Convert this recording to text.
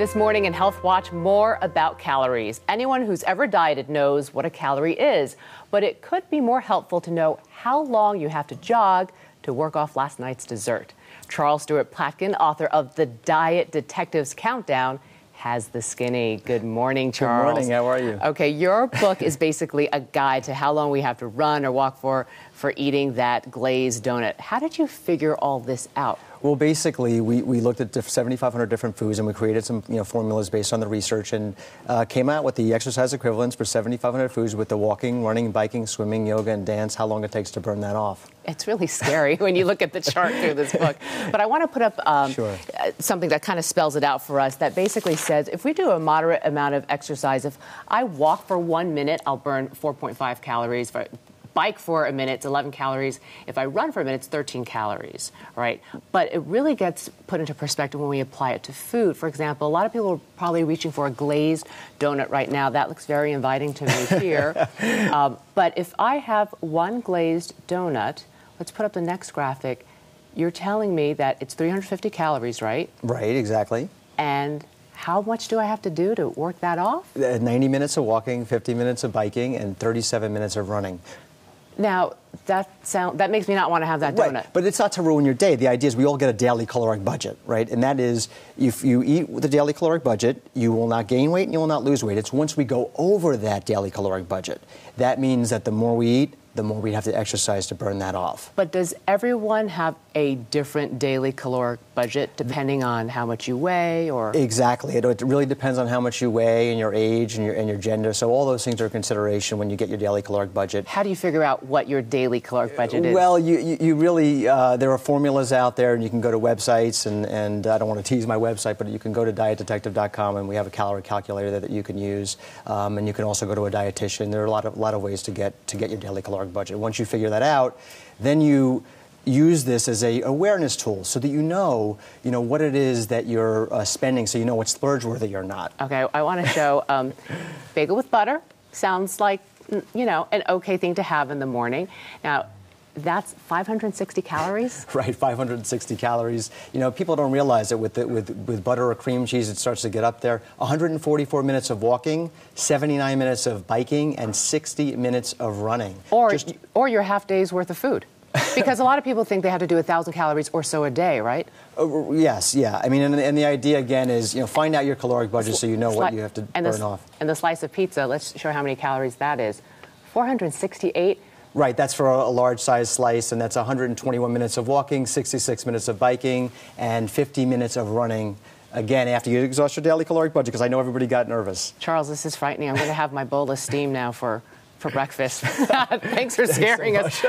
This morning in Health Watch, more about calories. Anyone who's ever dieted knows what a calorie is, but it could be more helpful to know how long you have to jog to work off last night's dessert. Charles Stuart Platkin, author of The Diet Detective's Countdown, has the skinny. Good morning, Charles. Good morning. How are you? Okay, your book is basically a guide to how long we have to run or walk for eating that glazed donut. How did you figure all this out? Well, basically, we looked at 7,500 different foods, and we created some formulas based on the research, and came out with the exercise equivalents for 7,500 foods with the walking, running, biking, swimming, yoga, and dance, how long it takes to burn that off. It's really scary when you look at the chart through this book. But I want to put up something that kind of spells it out for us, that basically says if we do a moderate amount of exercise, if I walk for 1 minute, I'll burn 4.5 calories. If I bike for a minute, it's 11 calories. If I run for a minute, it's 13 calories, right? But it really gets put into perspective when we apply it to food. For example, a lot of people are probably reaching for a glazed donut right now. That looks very inviting to me here. But if I have one glazed donut, let's put up the next graphic. You're telling me that it's 350 calories, right? Right, exactly. And how much do I have to do to work that off? 90 minutes of walking, 50 minutes of biking, and 37 minutes of running. Now, that makes me not want to have that donut. Right. But it's not to ruin your day. The idea is we all get a daily caloric budget, right? And that is, if you eat with a daily caloric budget, you will not gain weight and you will not lose weight. It's once we go over that daily caloric budget. That means that the more we eat, the more we have to exercise to burn that off. But does everyone have a different daily caloric budget depending on how much you weigh, or? Exactly. It really depends on how much you weigh and your age and your gender. So all those things are a consideration when you get your daily caloric budget. How do you figure out what your daily caloric budget is? Well, you really, there are formulas out there, and you can go to websites, and I don't want to tease my website, but you can go to dietdetective.com, and we have a calorie calculator there that you can use. And you can also go to a dietitian. There are a lot of ways to get your daily caloric budget. Once you figure that out, then you use this as a awareness tool so that you know what it is that you're spending, so you know what's splurge-worthy or not. Okay, I want to show bagel with butter. Sounds like, an okay thing to have in the morning. Now, that's 560 calories? Right, 560 calories. People don't realize that with butter or cream cheese, it starts to get up there. 144 minutes of walking, 79 minutes of biking, and 60 minutes of running. Or your half day's worth of food. Because a lot of people think they have to do 1,000 calories or so a day, right? Yes, yeah. I mean, and the idea, again, is, find out your caloric budget so you know what you have to burn off. And the slice of pizza, let's show how many calories that is. 468. Right, that's for a large-sized slice, and that's 121 minutes of walking, 66 minutes of biking, and 50 minutes of running. Again, after you exhaust your daily caloric budget, because I know everybody got nervous. Charles, this is frightening. I'm going to have my bowl of steam now for breakfast. Thanks for scaring us.